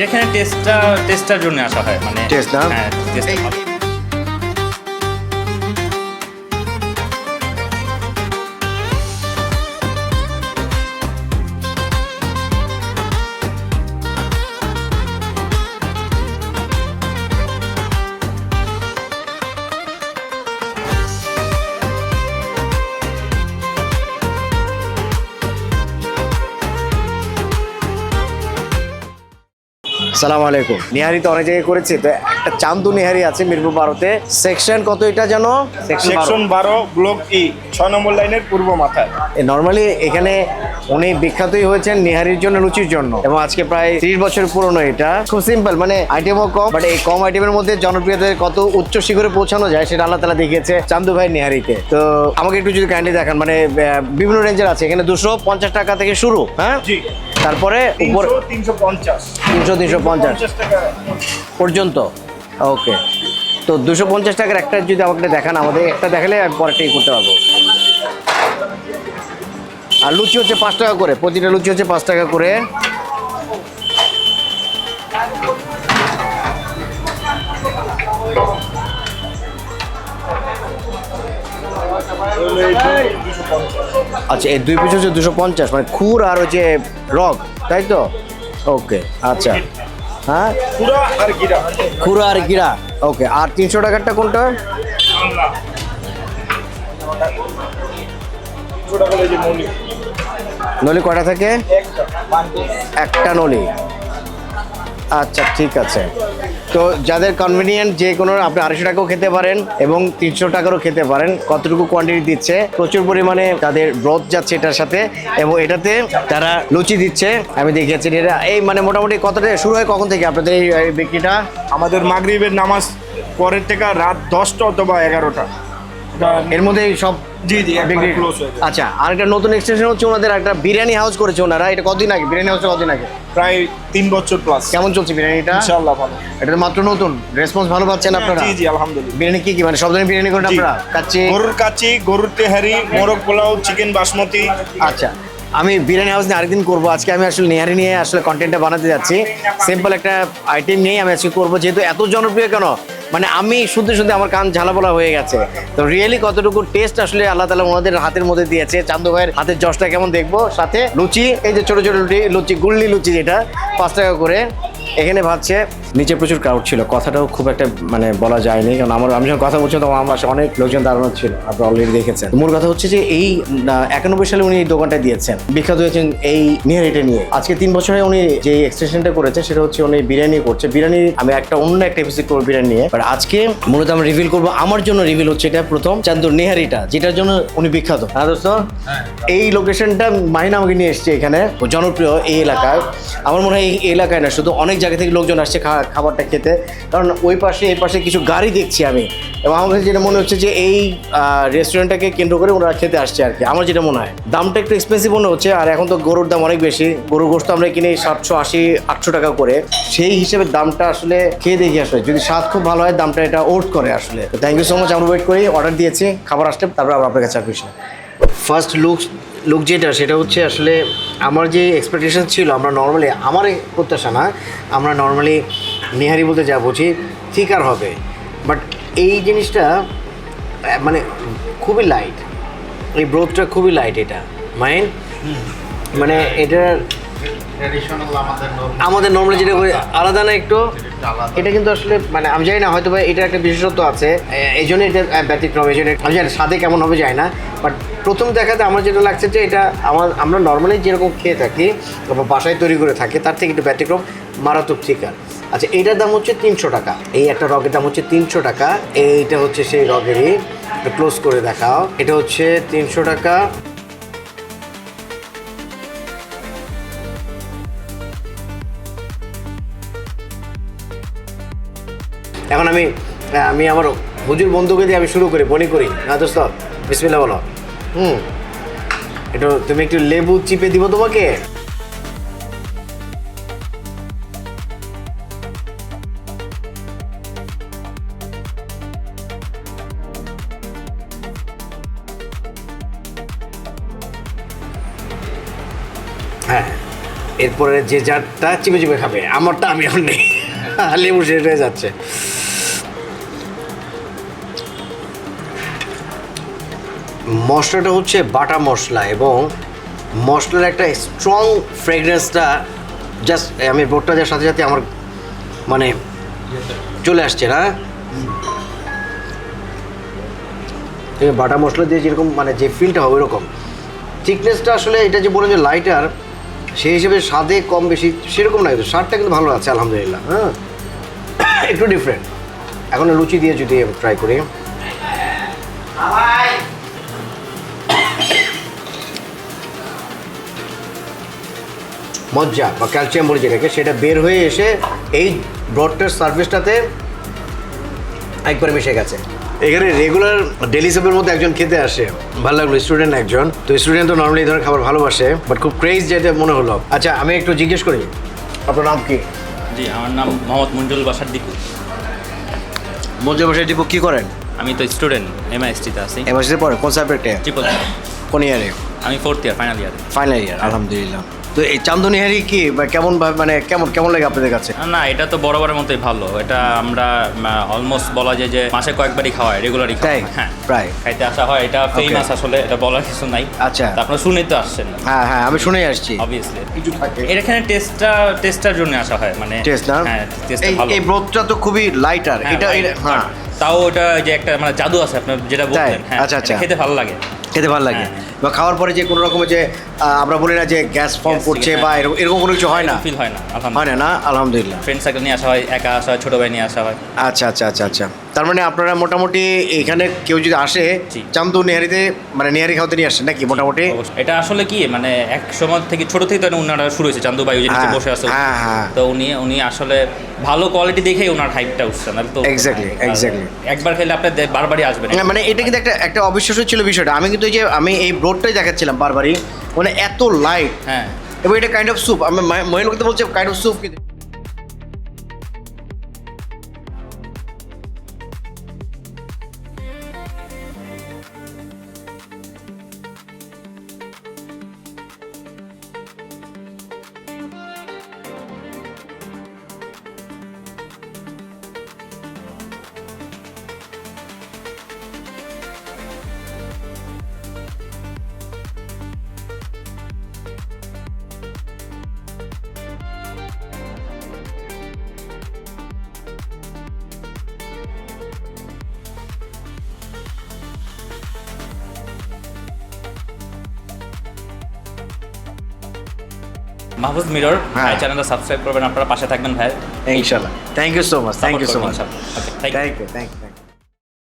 এখানে টেস্টার জন্য আসা হয়, মানে টেস্ট না? হ্যাঁ, টেস্ট সালাম আলাইকুম। নিহারি তো অনেক জায়গায় করেছি, তো একটা চান্দু নিহারি আছে মিরপুর 12-তে। সেকশন কত এটা জানো? সেকশন 12 ব্লক ই 6 নম্বর লাইনের পূর্ব মাথায়। নর্মালি এখানে উনি বিখ্যাতই হয়েছেন নিহারির জন্য, লুচির জন্য, এবং আজকে প্রায় 30 বছর পুরনো। এটা খুব সিম্পল, মানে আইটেমও কম, বাট এই কম আইটেমের মধ্যে জনপ্রিয়তার কত উচ্চ শিখরে পৌঁছানো যায় সেটা আল্লাহ তাআলা দেখিয়েছে চান্দু ভাই নিহারিতে। তো আমাকে একটু যদি কাইন্ডলি দেখান, মানে বিভিন্ন রেঞ্জের আছে এখানে, 250 টাকা থেকে শুরু। হ্যাঁ, জি। তারপরে উপর 350 350 টাকা পর্যন্ত। ওকে, তো 250 টাকার একটা যদি আমাকে দেখান, আমাদের একটা দেখালে আমি পরেরটাই করতে পারবো। আর লুচি হচ্ছে 5 টাকা করে, প্রতিটা লুচি হচ্ছে 5 টাকা করে। আচ্ছা, এই 2 পিস হচ্ছে 250, মানে খুর আর হচ্ছে রগ, তাই তো? ওকে, আচ্ছা। হ্যাঁ, খুরা আর গিরা। ওকে, আর 300 টাকারটা কোনটা? নলি কয়টা থাকে? একটা নলি। আচ্ছা, ঠিক আছে। তো যাদের কনভিনিয়েন্ট, যে কোনো আপনি 250 টাকাও খেতে পারেন এবং 300 টাকারও খেতে পারেন। কতটুকু কোয়ান্টিটি দিচ্ছে, প্রচুর পরিমাণে তাদের ব্রথ যাচ্ছে এটার সাথে, এবং এটাতে তারা লুচি দিচ্ছে। আমি দেখিয়েছি এটা, এই মানে মোটামুটি কতটা শুরু হয়, কখন থেকে আপনাদের এই বিক্রিটা? আমাদের মাগরিবের নামাজ পরের থেকে রাত 10টা অথবা 11টা, এর মধ্যে সব। জি জি, বিক্রি ক্লোজ হয়ে যায়। আচ্ছা, আর একটা নতুন এক্সটেনশন হচ্ছে ওনাদের একটা বিরিয়ানি হাউস করেছে ওনারা। এটা কতদিন আগে বিরিয়ানি হাউসটা কতদিন আগে? প্রায় 3 বছর প্লাস। কেমন চলছে বিরিয়ানিটা? ইনশাআল্লাহ ভালো। এটা তো মাত্র নতুন, রেসপন্স ভালো পাচ্ছেন আপনারা? জি জি, আলহামদুলিল্লাহ। বিরিয়ানি কি কি, মানে সব ধরনের বিরিয়ানি করেন জি। আপনারা? কাচ্চি, গরুর কাচ্চি, গরুর তেহারি, মোরগ পোলাও, চিকেন বাসমতি। আচ্ছা। আমি বিরিয়ানি হাউস নিয়ে আরেকদিন করবো। আজকে আমি আসলে নেহারি নিয়ে আসলে কন্টেন্টটা বানাতে যাচ্ছি। সিম্পল একটা আইটেম নিয়েই আমি আজকে করবো, যেহেতু এত জনপ্রিয়। কেন, মানে আমি শুনতে শুনতে আমার কান ঝালাপোলা হয়ে গেছে। তো রিয়েলি কতটুকু টেস্ট আসলে আল্লাহ তাআলা ওনাদের হাতের মধ্যে দিয়েছে। চান্দু ভাইয়ের হাতের জশটা কেমন দেখবো। সাথে লুচি, এই যে ছোট ছোট লুচি, গুল্লি লুচি, যেটা 5 টাকা করে এখানে ভাবছে। নিচে প্রচুর ক্রাউড ছিল, কথাটাও খুব একটা মানে বলা যায়নি, কারণ আমি যখন কথা বলছিলাম তখন আমার পাশে অনেক লোকজন দাঁড়ানো ছিল, আপনি অলরেডি দেখেছেন। মূল কথা হচ্ছে যে এই 91 সালে উনি এই দোকানটা দিয়েছেন, বিখ্যাত হয়েছেন এই নিহারিটা নিয়ে। আজকে 3 বছরে উনি যে এক্সটেনশনটা করেছে সেটা হচ্ছে উনি বিরিয়ানি করছে। বিরিয়ানি আমি অন্য একটা এপিসোড করবো বিরিয়ানি নিয়ে, বাট আজকে মূলত আমি রিভিল করবো। আমার জন্য রিভিল হচ্ছে এটা প্রথম চান্দুর নিহারিটা, যেটার জন্য উনি বিখ্যাত। হ্যাঁ দোস্ত, এই লোকেশনটা মাহিনা আমাকে নিয়ে এসছে এখানে, জনপ্রিয় এই এলাকায়। আমার মনে হয় এই এলাকায় না, শুধু অনেক জায়গা থেকে লোকজন আসছে খাবারটা খেতে, কারণ ওই পাশে এই পাশে কিছু গাড়ি দেখছি আমি, এবং আমার কাছে যেটা মনে হচ্ছে যে এই রেস্টুরেন্টটাকে কেন্দ্র করে ওনারা খেতে আসছে আর কি। আমার যেটা মনে হয় দামটা একটু এক্সপেন্সিভ মনে হচ্ছে, আর এখন তো গরুর দাম অনেক বেশি। গরুর গোশত আমরা কিনি 780-800 টাকা করে, সেই হিসেবে দামটা আসলে খেয়ে দেখি আসলে যদি স্বাদ খুব ভালো হয় দামটা এটা ওর্থ করে আসলে। Thank you so much. আমরা ওয়েট করি, অর্ডার দিয়েছি, খাবার আসলে তারপর আবার আপনার কাছে আসবো। ফার্স্ট লুক যেটা, সেটা হচ্ছে আসলে আমার যে এক্সপেকটেশন ছিল, আমরা নর্মালি, আমার প্রত্যাশা না, আমরা নর্মালি নিহারি বলতে যা বুঝি থিকার হবে, বাট এই জিনিসটা মানে খুবই লাইট, এই ব্রোথটা খুবই লাইট। এটা মানে এটার আমাদের নর্মালি যেটা আলাদা না একটু, এটা কিন্তু আসলে মানে আমি জানি না, হয়তো বা এটার একটা বিশেষত্ব আছে, এই জন্য এটা ব্যতিক্রম। এই জন্য আমি জানি স্বাদে কেমন হবে যায় না, বাট প্রথম দেখাতে আমার যেটা লাগছে যে এটা আমরা নর্মালি যেরকম খেয়ে থাকি বা বাসায় তৈরি করে থাকি তার থেকে একটু ব্যতিক্রম, মারাত্মক চিকেন। আচ্ছা, এইটার দাম হচ্ছে 300 টাকা। এই একটা রগের দাম হচ্ছে 300 টাকা। এইটা হচ্ছে সেই রগেরই, ক্লোজ করে দেখাও। এটা হচ্ছে 300 টাকা। এখন আমি আমার হুজুর বন্ধুকে দিয়ে আমি শুরু করি, বনি করি না দোস্ত, বিসমিল্লাহ বলো। এটা তুমি একটু লেবু চিপে দিব তোমাকে। হ্যাঁ, এরপরে যে যারটা চিপে চিপে খাবে, আমারটা আমি এখন নেই, লেবু শেষ হয়ে যাচ্ছে। মশলাটা হচ্ছে বাটা মশলা এবং মশলার একটা স্ট্রং ফ্রেগরেন্সটা জাস্ট আমি বোটটা যাওয়ার সাথে সাথে আমার মানে চলে আসছে না। বাটা মশলা দিয়ে যেরকম মানে যে ফিলটা হবে ওরকম থিকনেসটা আসলে এটা যে বলেন যে লাইটার সেই হিসেবে স্বাদে কম বেশি সেরকম না, কিন্তু স্বাদটা কিন্তু ভালো আছে আলহামদুলিল্লাহ। হ্যাঁ একটু ডিফারেন্ট। এখন লুচি দিয়ে যদি ট্রাই করি, মজ্জা বা ক্যালসিয়াম বলি যেটাকে, সেটা বের হয়ে এসে এই ব্রডটার সার্ভিসটাতে একবার মিশে গেছে। এখানে রেগুলার ডেলি সাপের মধ্যে একজন খেতে আসে, ভালো লাগলো, স্টুডেন্ট একজন। তো স্টুডেন্ট তো নর্মালি এই ধরনের খাবার ভালোবাসে, বাট খুব ক্রেজ যেটা মনে হলো। আচ্ছা আমি একটু জিজ্ঞেস করি, আপনার নাম কি? জি, আমার নাম মোহাম্মদ মঞ্জুল বাসার দিকু। মঞ্জুর বাসায় দীপক কী করেন? আমি তো স্টুডেন্ট, এমআইএসটিতে আছি। এমএসসি পড়ে কোন সাবজেক্টে? ট্রিপল। কোন ইয়ারে? আমি 4th ইয়ার, ফাইনাল ইয়ারে। ফাইনাল ইয়ার, আলহামদুলিল্লাহ। তো এই চান্দনিহারি কি বা কেমন মানে কেমন লাগে আপনাদের কাছে? না, এটা তো বরাবরের মতোই ভালো। এটা আমরা অলমোস্ট বলা যায় যে মাসে কয়েকবারই খাওয়াই, রেগুলারই তাই? খাওয়াই। হ্যাঁ, প্রায় খাইতে আসা হয়। এটা ফেমাস আসলে, এটা বলার কিছু নাই। আচ্ছা। তা আপনারা শুনেই তো আসছেন হ্যাঁ হ্যাঁ, আমি শুনেই আসছি। অবভিয়াসলি। কিছু থাকে এর এখানে টেস্টার জন্য আসা হয়, মানে টেস্ট না? হ্যাঁ, টেস্টটা ভালো। এই ব্রথটা তো খুবই লাইটার, হ্যাঁ, এটা light, হ্যাঁ। তাও ওটা যে একটা মানে জাদু আছে আপনার যেটা বললেন, হ্যাঁ, আচ্ছা, আচ্ছা। এটা খেতে ভালো লাগে। খেতে ভালো লাগে হ্যাঁ। বা খাওয়ার পরে যে কোনো রকমের যে আমরা বলি না যে গ্যাস ফর্ম Gas, করছে হ্যাঁ। বা এরকম কোনো কিছু হয় না? ফিল হয় না, হয় আলহামদুলিল্লাহ। না, না আলহামদুলিল্লাহ। ফ্রেন্ড সার্কেল নিয়ে আসা হয়, একা আসা হয়, ছোট ভাই নিয়ে আসা হয়। আচ্ছা আচ্ছা আচ্ছা আচ্ছা, তার মানে আপনারা মোটামুটি এখানে কেউ যদি আসে জি। চান্দু নেহারিতে মানে নেহারি খাওয়াতে নিয়ে আসেন নাকি মোটামুটি? অবশ্যই। এটা আসলে কি মানে এক সময় থেকে ছোট থেকে তো ওনারা শুরু হয়েছে, চান্দু ভাই ওই যে নিচে হ্যাঁ, বসে আছে। হ্যাঁ, হ্যাঁ। তো উনি আসলে ভালো কোয়ালিটি দেখেই ওনার হাইপটা উঠছে না তো। Exactly, আর exactly. একবার খেলে আপনি বারবারই আসবেন। না, মানে এটা কিন্তু একটা অবিশ্বাস্য ছিল বিষয়টা। আমি কিন্তু এই যে আমি এই ব্রডটাই দেখাচ্ছিলাম বারবারই, মানে এত লাইট হ্যাঁ, এবং এটা কাইন্ড অফ স্যুপ। আমি মহিলাকে বলছে কাইন্ড অফ স্যুপ কিন্তু মাহফুজ মিরর হ্যাঁ। চ্যানেলটা সাবস্ক্রাইব করবেন, আপনারা পাশে থাকবেন ভাই। ইনশাল্লাহ। Thank you so much, thank you so much, ইনশাআল্লাহ। Okay, thank you. Thank you, thank you.